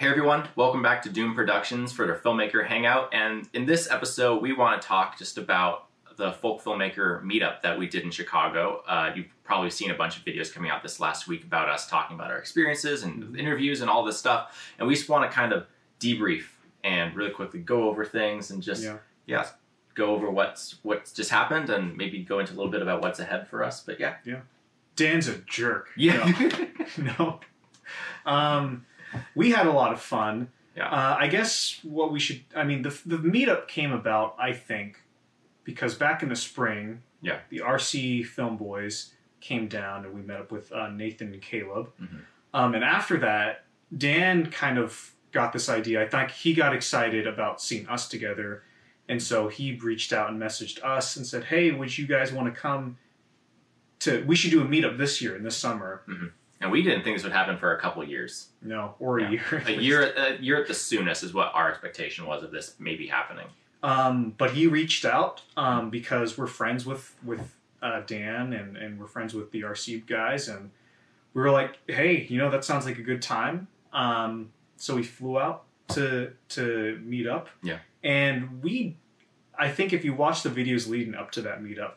Hey everyone, welcome back to Doom Productions for their Filmmaker Hangout, and in this episode we want to talk just about the Folk Filmmaker meetup that we did in Chicago. You've probably seen a bunch of videos coming out this last week about us talking about our experiences and interviews and all this stuff, and we just want to kind of debrief and really quickly go over things and just go over what's just happened and maybe go into a little bit about what's ahead for us. But yeah. Dan's a jerk. Yeah. No. We had a lot of fun. Yeah. I guess what we should, the meetup came about, I think, because back in the spring, the RC Film Boys came down and we met up with Nathan and Caleb. Mm-hmm. And after that, Dan kind of got this idea. I think he got excited about seeing us together. And so he reached out and messaged us and said, hey, would you guys want to come we should do a meetup this year, in this summer. Mm-hmm. And we didn't think this would happen for a couple years. No, or a year. A year at the soonest is what our expectation was of this maybe happening. But he reached out because we're friends with Dan and we're friends with the RC guys, and we were like, hey, that sounds like a good time. So we flew out to meet up. Yeah. And I think if you watch the videos leading up to that meetup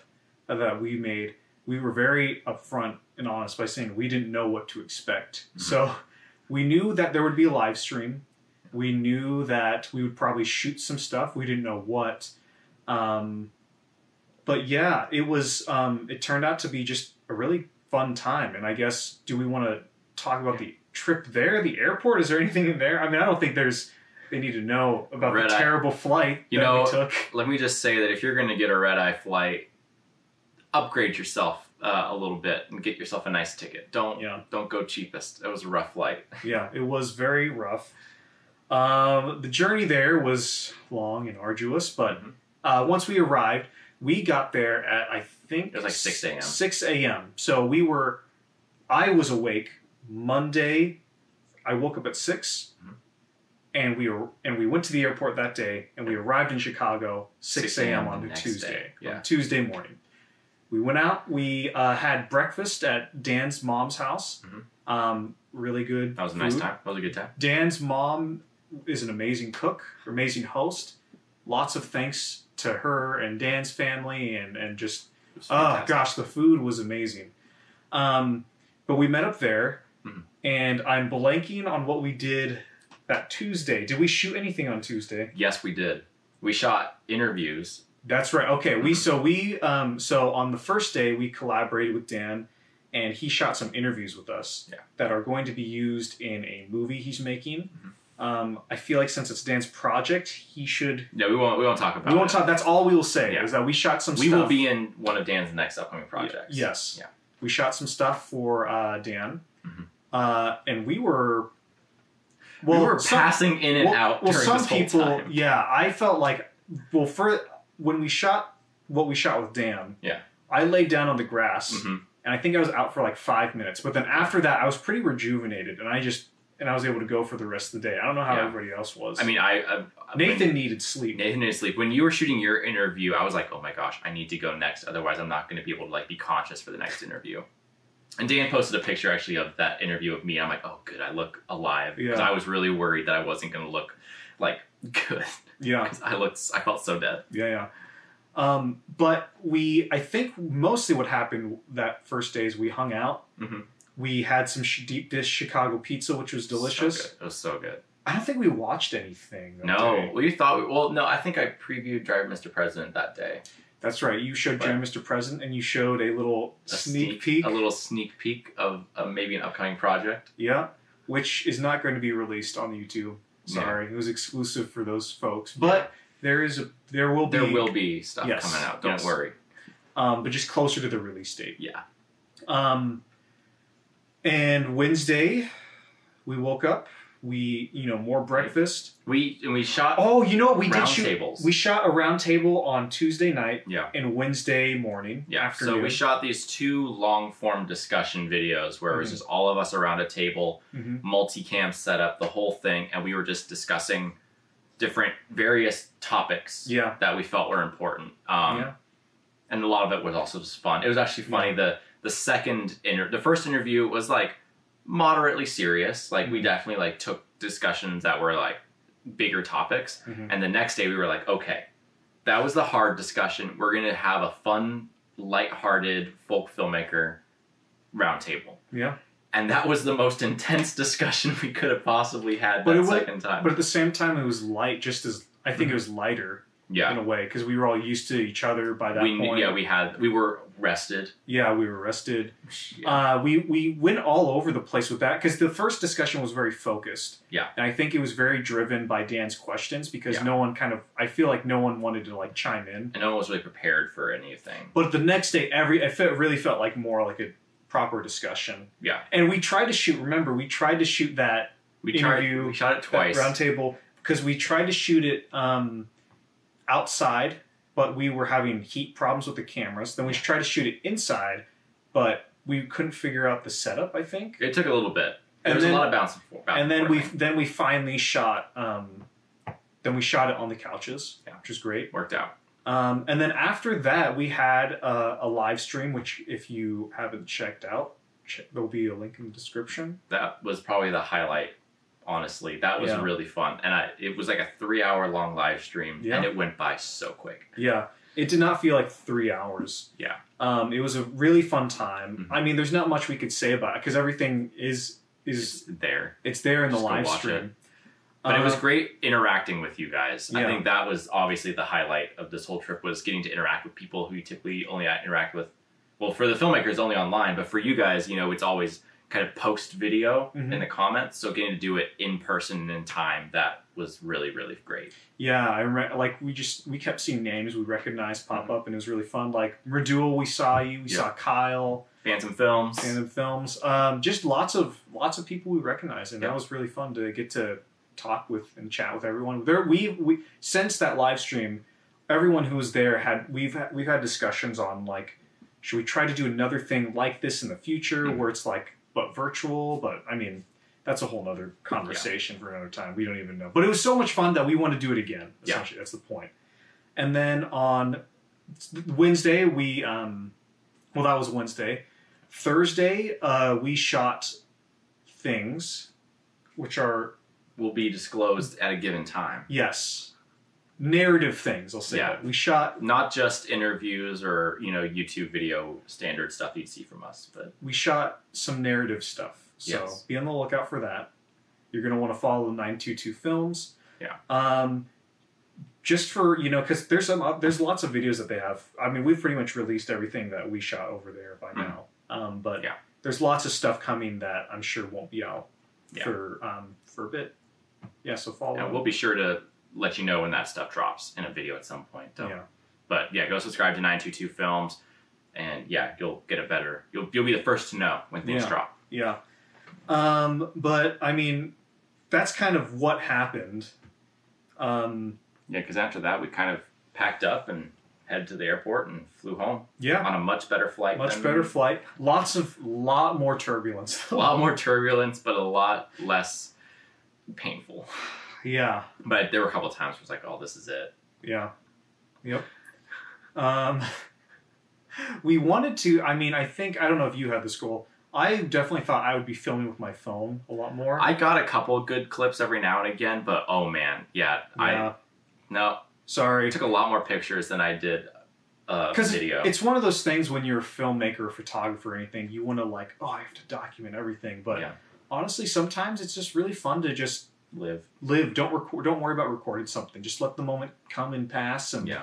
that we made, we were very upfront and honest by saying we didn't know what to expect. Mm-hmm. So we knew that there would be a live stream. We knew that we would probably shoot some stuff. We didn't know what. But yeah, it was. It turned out to be just a really fun time. And I guess, do we want to talk about the trip there, the airport? Is there anything in there? I don't think they need to know about the terrible flight that we took. Let me just say that if you're going to get a red-eye flight, upgrade yourself a little bit and get yourself a nice ticket. Don't go cheapest. It was a rough flight. Yeah, it was very rough. The journey there was long and arduous, but once we arrived, we got there at, I think, it was like 6 a.m. 6 a.m. So I was awake Monday. I woke up at 6, and we went to the airport that day, and we arrived in Chicago 6 a.m. on Tuesday. On Tuesday morning. We went out. We had breakfast at Dan's mom's house. Mm-hmm. Really good. That was a nice time. That was a good time. Dan's mom is an amazing cook, amazing host. Lots of thanks to her and Dan's family, and just the food was amazing. But we met up there, and I'm blanking on what we did that Tuesday. Did we shoot anything on Tuesday? Yes, we did. We shot interviews. That's right. Okay. So on the first day we collaborated with Dan, and he shot some interviews with us that are going to be used in a movie he's making. Mm-hmm. I feel like since it's Dan's project, he should. Yeah, we won't talk about it. We won't talk. That's all we will say is that we shot some stuff. We will be in one of Dan's next upcoming projects. Yes. Yeah. We shot some stuff for Dan, and we were. Well, we were passing in and out. Well, during some this whole people. time. Yeah, I felt like. Well, when we shot what we shot with Dan, I laid down on the grass, and I think I was out for like 5 minutes. But then after that, I was pretty rejuvenated, and I was able to go for the rest of the day. I don't know how everybody else was. Nathan needed sleep. Nathan needed sleep. When you were shooting your interview, I was like, oh my gosh, I need to go next. Otherwise, I'm not going to be able to be conscious for the next interview. And Dan posted a picture actually of that interview of me. I'm like, oh, good, I look alive. Because I was really worried that I wasn't going to look good. Yeah. Because I felt so dead. Yeah. But I think mostly what happened that first day is we hung out. Mm-hmm. We had some deep dish Chicago pizza, which was delicious. So good. It was so good. I don't think we watched anything. No. I think I previewed Drive Mr. President that day. That's right. You showed Drive Mr. President, and you showed a little sneak peek. A little sneak peek of maybe an upcoming project. Yeah, which is not going to be released on YouTube. Sorry, it was exclusive for those folks. But there will be stuff coming out. Don't worry. But just closer to the release date. Yeah. And Wednesday, we woke up. We more breakfast. We shot. Oh, you know what we did? Tables. We shot a round table on Tuesday night. Yeah. And Wednesday morning. Yeah. Afternoon. So we shot these 2 long form discussion videos where it was just all of us around a table, multicam setup, the whole thing, and we were just discussing various topics that we felt were important. And a lot of it was also just fun. It was actually funny. The first interview was moderately serious. Like we definitely like took discussions that were like bigger topics. And the next day we were like, okay, that was the hard discussion. We're going to have a fun, lighthearted folk filmmaker roundtable. Yeah. And that was the most intense discussion we could have possibly had that second time. But at the same time, it was light, just as I think it was lighter. Yeah. In a way, because we were all used to each other by that point. Yeah, we were rested. Yeah, we were rested. Yeah. We went all over the place with that, because the first discussion was very focused. Yeah. And I think it was very driven by Dan's questions, because no one I feel like no one wanted to like chime in. And no one was really prepared for anything. But the next day, it really felt like more like a proper discussion. Yeah. And we tried to shoot that interview. We shot it twice. Roundtable, because we tried to shoot it outside, but we were having heat problems with the cameras. Then we tried to shoot it inside, but we couldn't figure out the setup, I think. It took a little bit. There was a lot of bouncing. And then we finally shot then we shot it on the couches, which was great. Worked out. And then after that, we had a live stream, which if you haven't checked out, there'll be a link in the description. That was probably the highlight. Honestly, that was really fun. And it was like a 3-hour long live stream, and it went by so quick. Yeah. It did not feel like 3 hours. Yeah. It was a really fun time. I mean, there's not much we could say about it, because everything is there. It's there in the live stream. But it was great interacting with you guys. I think that was obviously the highlight of this whole trip, was getting to interact with people who you typically only interact with. Well, for the filmmakers, only online. But for you guys, it's always kind of post video in the comments, so getting to do it in person and in time, that was really, really great. Yeah, I remember, like we kept seeing names we recognized pop up, and it was really fun. Like Radul, we saw you, we saw Kyle, Phantom Films, just lots of people we recognized, and that was really fun to get to talk with and chat with everyone. We since that live stream, everyone who was there we've had discussions on like, should we try to do another thing like this in the future, where it's like, but virtual, but I mean, that's a whole nother conversation for another time. We don't even know. But it was so much fun that we want to do it again, essentially. That's the point. And then on Wednesday, that was Wednesday. Thursday, we shot things, which will be disclosed at a given time. Yes. Narrative things, I'll say that. We shot... Not just interviews or, YouTube video standard stuff you'd see from us, but... We shot some narrative stuff, so be on the lookout for that. You're going to want to follow the 922 Films. Yeah. Just for, because there's lots of videos that they have. I mean, we've pretty much released everything that we shot over there by now. But there's lots of stuff coming that I'm sure won't be out for a bit. Yeah, so follow. Yeah, we'll be sure to let you know when that stuff drops in a video at some point. But go subscribe to 922 Films, and you'll get a better. You'll be the first to know when things drop. Yeah. But I mean, that's kind of what happened. Because after that we kind of packed up and headed to the airport and flew home. Yeah. On a much better flight. Better flight. Lot more turbulence. A lot more turbulence, but a lot less painful. Yeah. But there were a couple of times where it's like, oh, this is it. Yeah. Yep. We wanted to, I don't know if you had this goal. I definitely thought I would be filming with my phone a lot more. I got a couple of good clips every now and again, but oh man, sorry. I took a lot more pictures than I did video. It's one of those things when you're a filmmaker or photographer or anything, you want to I have to document everything. But honestly, sometimes it's just really fun to just live. Don't worry about recording something. Just let the moment come and pass, and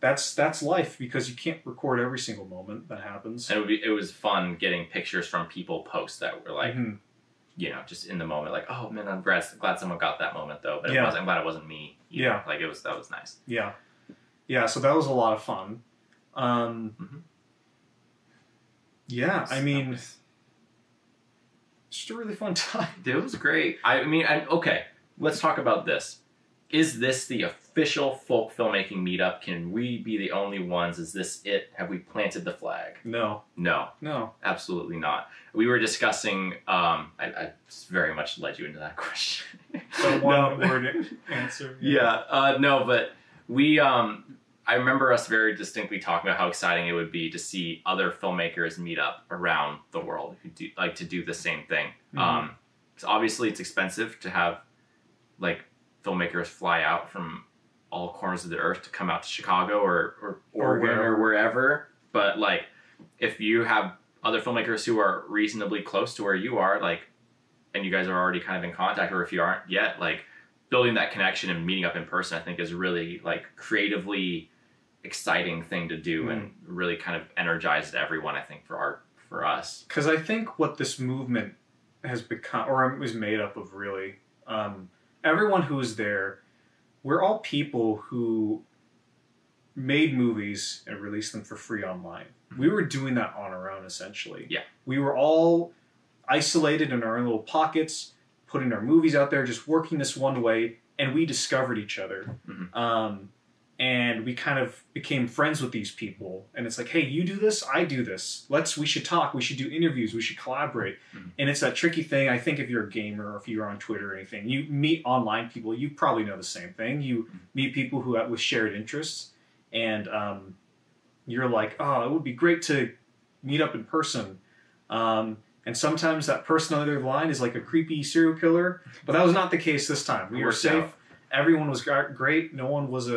that's life, because you can't record every single moment that happens. And it was fun getting pictures from people post that were like, just in the moment, like, oh man, I'm glad someone got that moment though. But I'm glad it wasn't me. Like that was nice. Yeah, yeah. So that was a lot of fun. Yeah, I mean. Just a really fun time. It was great. Okay, let's talk about this. Is this the official folk filmmaking meetup? Can we be the only ones? Is this it? Have we planted the flag? No. Absolutely not. We were discussing, I very much led you into that question. So one word answer. No, but we, I remember us very distinctly talking about how exciting it would be to see other filmmakers meet up around the world who do, like, to do the same thing. Mm-hmm. So obviously it's expensive to have like filmmakers fly out from all corners of the earth to come out to Chicago or wherever. But like, if you have other filmmakers who are reasonably close to where you are, like, and you guys are already kind of in contact, or if you aren't yet, like, building that connection and meeting up in person, I think is really like creatively exciting thing to do, and really kind of energized everyone, I think, for us. Because I think what this movement has become, or was made up of, really, everyone who is there, we're all people who made movies and released them for free online. We were doing that on our own, essentially. Yeah. We were all isolated in our own little pockets, putting our movies out there, just working this one way, and we discovered each other. Mm-hmm. And we kind of became friends with these people. And it's like, hey, you do this, I do this. We should talk, we should do interviews, we should collaborate. Mm-hmm. And it's that tricky thing. I think if you're a gamer or if you're on Twitter or anything, you meet online people, you probably know the same thing. You meet people who have with shared interests, and you're like, oh, it would be great to meet up in person. And sometimes that person on the other line is like a creepy serial killer, but that was not the case this time. We were safe. Out. Everyone was great. No one was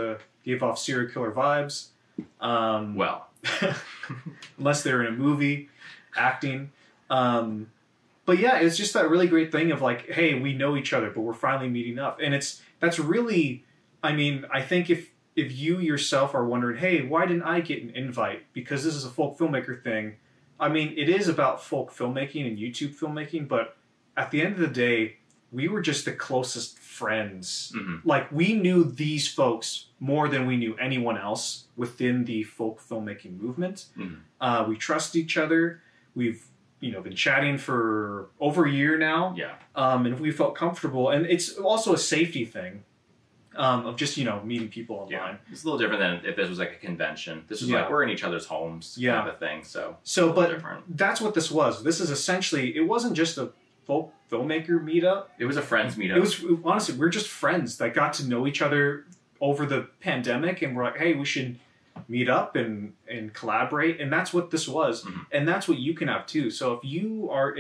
gave off serial killer vibes. Well, unless they're in a movie acting. But yeah, it's just that really great thing of like, hey, we know each other, but we're finally meeting up. And that's really, I mean, I think if you yourself are wondering, hey, why didn't I get an invite? Because this is a folk filmmaker thing. I mean, it is about folk filmmaking and YouTube filmmaking, but at the end of the day, we were just the closest friends. Mm-hmm. Like, we knew these folks more than we knew anyone else within the folk filmmaking movement. Mm-hmm. We trust each other. We've, been chatting for over a year now. Yeah. And we felt comfortable. And it's also a safety thing. Of just, meeting people online. Yeah. It's a little different than if this was like a convention. This was like, we're in each other's homes kind of a thing. But different. That's what this was. This is essentially, it wasn't just a folk filmmaker meetup. It was a friends meetup. It was, honestly, we're just friends that got to know each other over the pandemic, and we're like, hey, we should meet up and collaborate. And that's what this was. Mm-hmm. And that's what you can have too. So if you are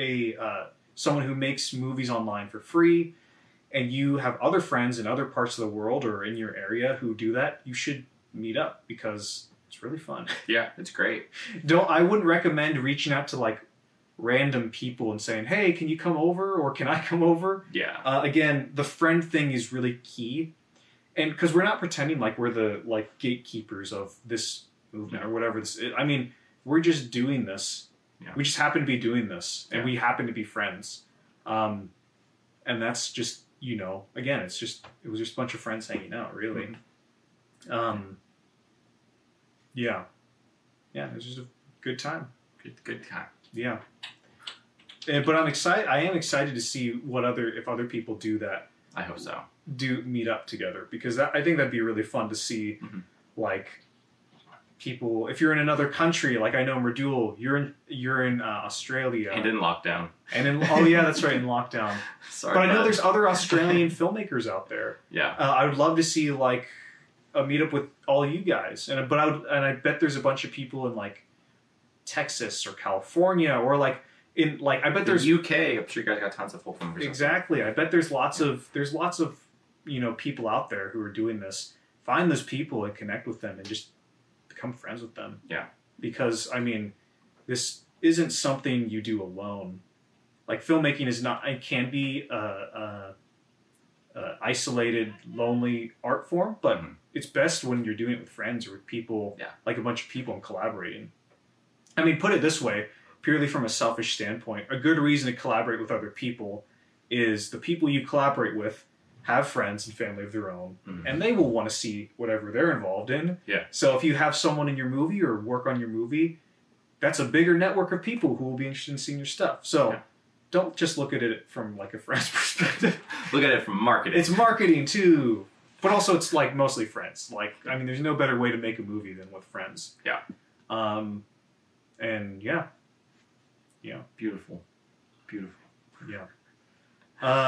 someone who makes movies online for free, and you have other friends in other parts of the world or in your area who do that, you should meet up because it's really fun. Yeah, it's great. I wouldn't recommend reaching out to like random people and saying, hey, can you come over or can I come over? Yeah. Again, the friend thing is really key. And because we're not pretending like we're the like gatekeepers of this movement or whatever this is. I mean, we're just doing this. Yeah. We just happen to be doing this and we happen to be friends. And that's just, again, it was just a bunch of friends hanging out, really. Mm-hmm. Yeah, it was just a good time. Good time. Yeah. But I'm excited. I am excited to see if other people do that. I hope so. Do meet up together, because I think that'd be really fun to see, like, people. If you're in another country, like I know Merdul, you're in Australia and in lockdown. That's right, in lockdown. Sorry, but I know there's other Australian filmmakers out there. Yeah, I would love to see like a meetup with all you guys, and I bet there's a bunch of people in like Texas or California or like in like I bet there's UK. I'm sure you guys got tons of folk filmmakers. Exactly, I bet there's lots of people out there who are doing this. Find those people and connect with them and just become friends with them. Yeah. Because, I mean, this isn't something you do alone. Like, filmmaking is not, it can be a isolated, lonely art form, but it's best when you're doing it with friends or with people, like a bunch of people and collaborating. I mean, put it this way, purely from a selfish standpoint, a good reason to collaborate with other people is the people you collaborate with have friends and family of their own, and they will want to see whatever they're involved in. Yeah. So if you have someone in your movie or work on your movie, that's a bigger network of people who will be interested in seeing your stuff. So don't just look at it from like a friend's perspective. Look at it from marketing. It's marketing too, but also it's like mostly friends. Like, I mean, there's no better way to make a movie than with friends. Yeah. And yeah. Beautiful. Yeah.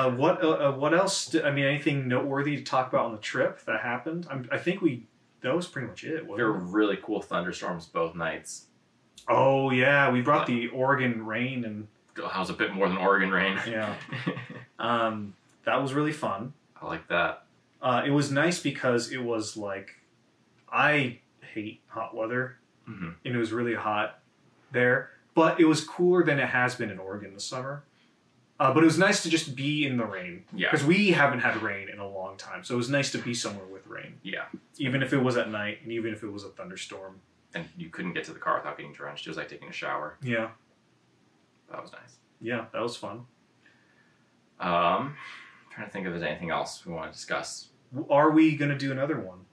What else? Anything noteworthy to talk about on the trip that happened? I think we that was pretty much it. There were really cool thunderstorms both nights. Oh yeah, we brought the Oregon rain, and that was a bit more than Oregon rain. Yeah. That was really fun. I like that. It was nice because it was like, I hate hot weather, and it was really hot there, but it was cooler than it has been in Oregon this summer. But it was nice to just be in the rain. Yeah. Because we haven't had rain in a long time, so it was nice to be somewhere with rain. Yeah. Even if it was at night, and even if it was a thunderstorm. And you couldn't get to the car without getting drenched. It was like taking a shower. Yeah. That was nice. Yeah, that was fun. Trying to think if there's anything else we want to discuss. Are we going to do another one?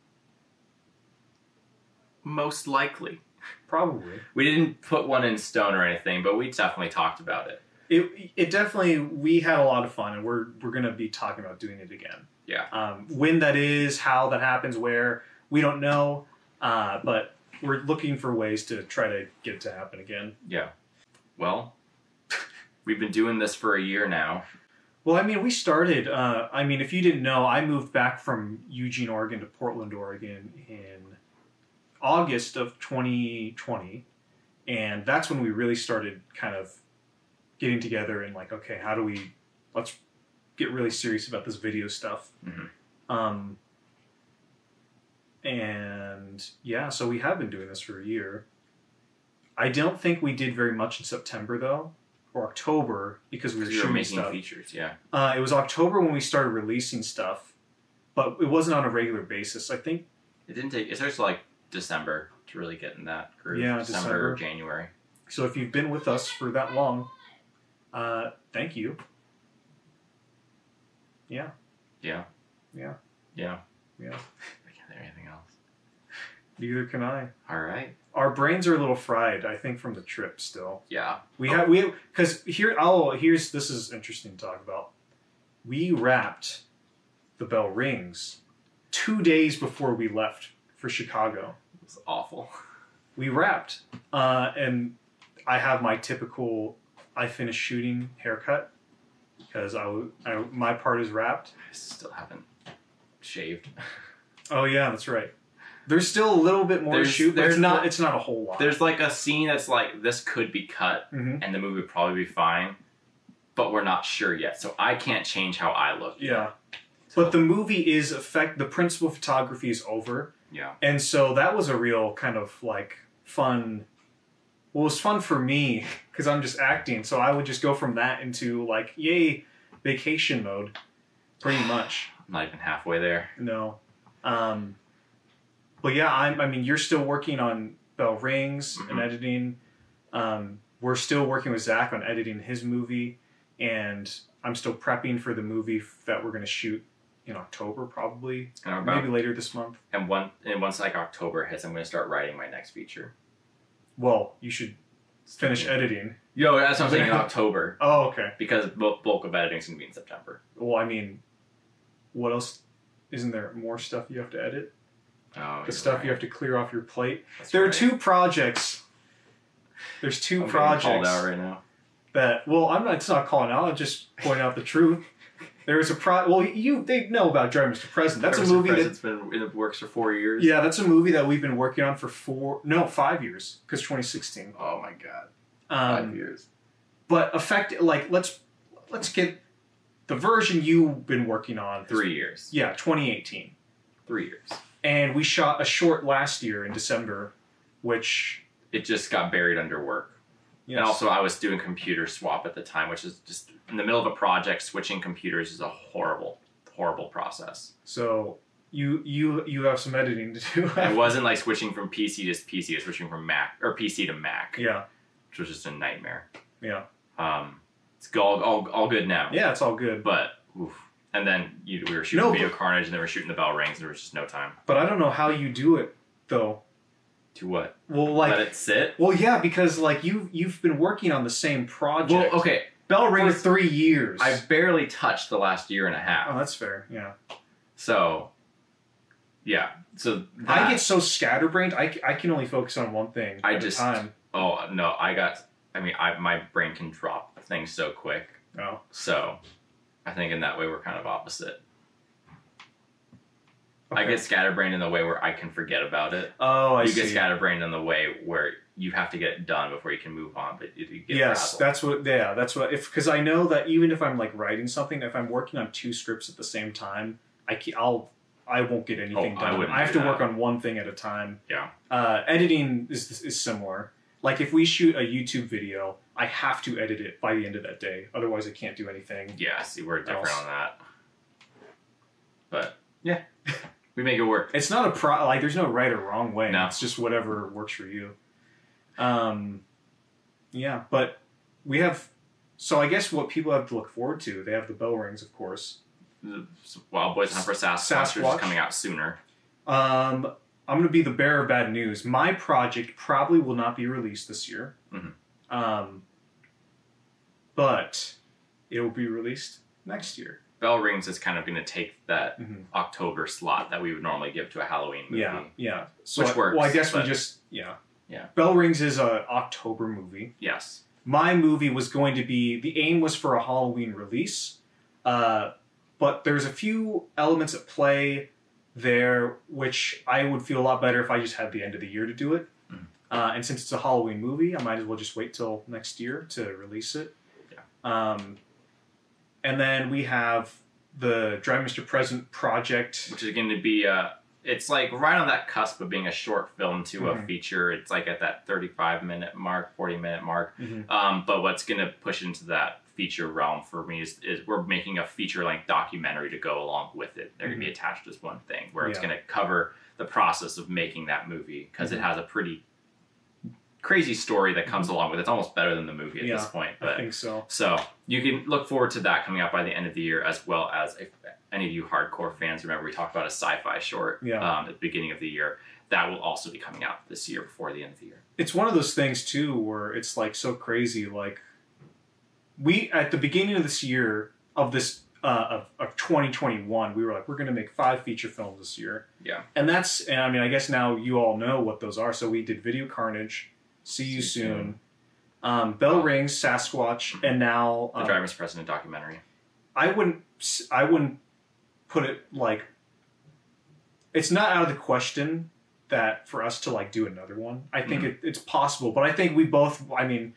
Most likely. Probably. We didn't put one in stone or anything, but we definitely talked about it. It definitely, we had a lot of fun, and we're going to be talking about doing it again. Yeah. When that is, how that happens, where, we don't know, but we're looking for ways to try to get it to happen again. Yeah. Well, we've been doing this for a year now. Well, I mean, we started, if you didn't know, I moved back from Eugene, Oregon to Portland, Oregon in August of 2020, and that's when we really started kind of getting together and like, okay, let's get really serious about this video stuff. And yeah, so we have been doing this for a year. I don't think we did very much in September though, or October, because we were shooting making stuff. Features, yeah. It was October when we started releasing stuff, but it wasn't on a regular basis. I think it didn't take. It starts like December to really get in that groove. Yeah, December or January. So if you've been with us for that long, thank you. Yeah. Yeah. Yeah. Yeah. Yeah. I can't think of anything else. Neither can I. All right. Our brains are a little fried, I think, from the trip still. Yeah. Because this is interesting to talk about. We wrapped The Bell Rings 2 days before we left for Chicago. It was awful. We wrapped, and I have my typical I finished shooting haircut because my part is wrapped. I still haven't shaved. Oh yeah, that's right. There's still a little bit more to shoot, but it's not a whole lot. There's like a scene that's like, this could be cut, and the movie would probably be fine, but we're not sure yet, so I can't change how I look. Yeah. So. But the movie is the principal photography is over. Yeah. And so that was a real kind of like fun, well, it was fun for me, because I'm just acting, so I would just go from that into like, yay, vacation mode, pretty much. I'm not even halfway there. No. But yeah, you're still working on Bell Rings and editing. We're still working with Zach on editing his movie, and I'm still prepping for the movie that we're going to shoot in October, probably, maybe later this month. And once like October hits, I'm going to start writing my next feature. Well, you should finish editing. Yo, that's what I'm saying, in October. Oh, okay. Because bulk of editing is going to be in September. Well, what else? Isn't there more stuff you have to edit? Oh, the stuff you have to clear off your plate. There are 2 projects. There's 2 projects. I'm called out right now. It's not calling out. I'm just pointing out the truth. There is a they know about Drive Mr. President. That's a movie that's been in the works for 4 years. Yeah, that's a movie that we've been working on for 5 years, because 2016. Oh my god. 5 years. But let's get the version you've been working on. 3 years. Yeah, 2018. 3 years. And we shot a short last year in December, which... It just got buried under work. Yes. And also I was doing computer swap at the time, which is just in the middle of a project, switching computers is a horrible, horrible process. So you have some editing to do. It wasn't like switching from PC to PC, it was switching from Mac or PC to Mac. Yeah. Which was just a nightmare. Yeah. It's all good now. Yeah, it's all good. But oof. And then we were shooting Video Carnage, and then we were shooting the Bell Rings, and there was just no time. But I don't know how you do it, though. To what? Well, let it sit? Well, yeah, because you've been working on the same project. Well, okay, Bell Rings for 3 years. I barely touched the last year and a half. Oh, that's fair. Yeah. So, yeah. So I get so scatterbrained. I can only focus on one thing at a time. Oh no, my brain can drop things so quick. Oh. So, I think in that way we're kind of opposite. Okay. I get scatterbrained in the way where I can forget about it. Oh, I see. You get scatterbrained in the way where you have to get it done before you can move on, but you get yes, frazzled. that's what, because I know that even if I'm like writing something, if I'm working on 2 scripts at the same time, I won't get anything done. I have to work on one thing at a time. Yeah. Editing is similar. Like if we shoot a YouTube video, I have to edit it by the end of that day. Otherwise, I can't do anything. Yeah, see, we're different on that. But yeah, we make it work. It's not like there's no right or wrong way. No. It's just whatever works for you. Yeah, but we have. So I guess what people have to look forward to, they have the bell rings, of course. The Wild Boys Hunt for Sasquatch is coming out sooner. I'm going to be the bearer of bad news. My project probably will not be released this year. Mm-hmm. But it will be released next year. Bell Rings is kind of going to take that October slot that we would normally give to a Halloween movie. Yeah. So which works. Well, I guess we just, yeah. Bell Rings is an October movie. Yes. My movie was going to be, the aim was for a Halloween release, but there's a few elements at play there which I would feel a lot better if I just had the end of the year to do it. And since it's a Halloween movie, I might as well just wait till next year to release it. Yeah. And then we have the Drive Mr. President project, which is going to be it's like right on that cusp of being a short film to a feature. It's like at that 35-minute mark, 40-minute mark. But what's going to push into that feature realm for me is we're making a feature-length documentary to go along with it. They're going to be attached as one thing, where it's going to cover the process of making that movie, because it has a pretty crazy story that comes along with it. It's almost better than the movie at this point. But, I think so. So you can look forward to that coming out by the end of the year, as well as if any of you hardcore fans remember we talked about a sci-fi short at the beginning of the year. That will also be coming out this year before the end of the year. It's one of those things too where it's like so crazy. Like we at the beginning of this year of this of 2021, we were like, we're going to make 5 feature films this year. Yeah, and I mean, I guess now you all know what those are. So we did Video Carnage, See You Soon, Bell Rings, Sasquatch, and now the Drive Mr. President documentary. I wouldn't put it like, it's not out of the question that for us to like do another one. I think it's possible, but I think we both, I mean,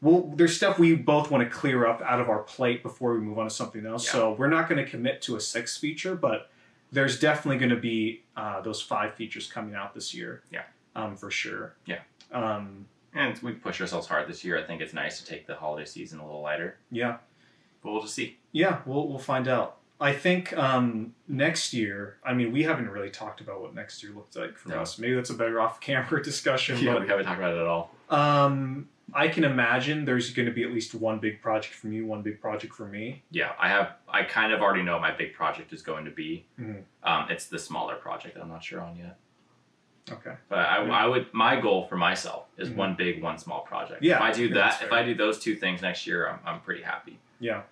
there's stuff we both want to clear up out of our plate before we move on to something else. Yeah. So we're not going to commit to a 6th feature, but there's definitely going to be those 5 features coming out this year. Yeah. For sure. Yeah. And we push ourselves hard this year. I think it's nice to take the holiday season a little lighter. Yeah. But we'll just see. Yeah, we'll find out. I think next year, I mean, we haven't really talked about what next year looks like for us. Maybe that's a better off-camera discussion. Yeah, but, we haven't talked about it at all. I can imagine there's going to be at least one big project from you, one big project for me. Yeah, I kind of already know what my big project is going to be. It's the smaller project that I'm not sure on yet. Okay. But I would, my goal for myself is one big, one small project. Yeah. If I do that, if I do those 2 things next year, I'm pretty happy. Yeah.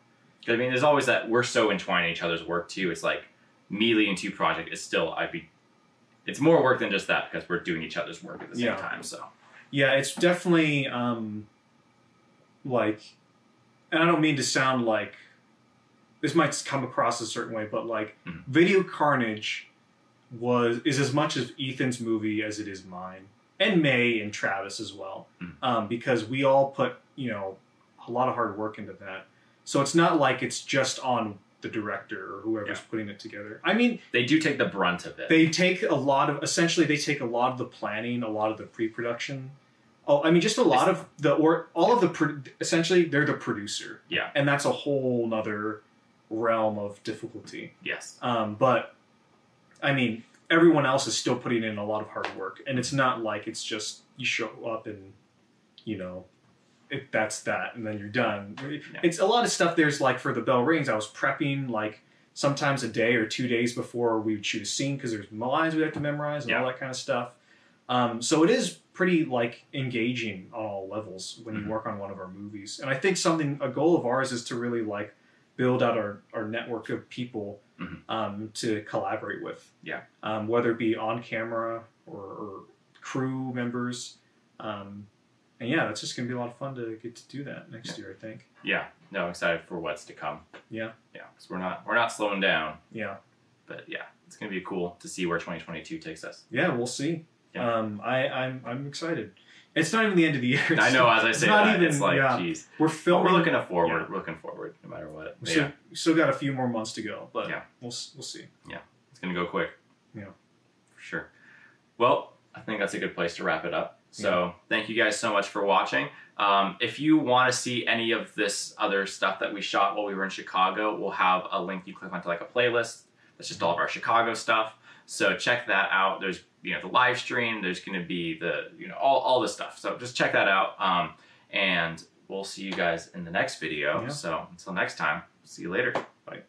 I mean, there's always that, we're so entwined in each other's work too. It's like me leading 2 projects is still, it's more work than just that, because we're doing each other's work at the same time. So yeah, it's definitely like, and I don't mean to sound like this might come across a certain way, but like Video Carnage is as much of Ethan's movie as it is mine, and May and Travis as well, because we all put a lot of hard work into that. So it's not like it's just on the director or whoever's putting it together. I mean, they do take the brunt of it. They take a lot of the planning, a lot of the pre-production. Oh, I mean, just a lot of essentially they're the producer. Yeah. And that's a whole nother realm of difficulty. Yes. But I mean, everyone else is still putting in a lot of hard work, and it's not like it's just you show up and that's that, and then you're done. Yeah. It's a lot of stuff. There's like for the Bell Rings, I was prepping like sometimes a day or 2 days before we would shoot a scene, because there's lines we have to memorize and all that kind of stuff. So it is pretty like engaging on all levels when you work on one of our movies. And I think a goal of ours is to really like build out our network of people to collaborate with. Yeah. Whether it be on camera or crew members. And yeah, that's just going to be a lot of fun to get to do that next year, I think. Yeah. No, I'm excited for what's to come. Yeah. Yeah, because we're not slowing down. Yeah. But yeah, it's going to be cool to see where 2022 takes us. Yeah, we'll see. Yeah. I'm excited. It's not even the end of the year. I know, as I say that, it's like, geez. We're filming. We're looking forward. Yeah. We're looking forward, no matter what. We still got a few more months to go, but yeah, we'll see. Yeah, it's going to go quick. Yeah. For sure. Well, I think that's a good place to wrap it up. So thank you guys so much for watching. If you want to see any of this other stuff that we shot while we were in Chicago, we'll have a link you click onto like a playlist. That's just all of our Chicago stuff. So check that out. There's the live stream. There's going to be the all this stuff. So just check that out. And we'll see you guys in the next video. Yeah. So until next time, see you later. Bye.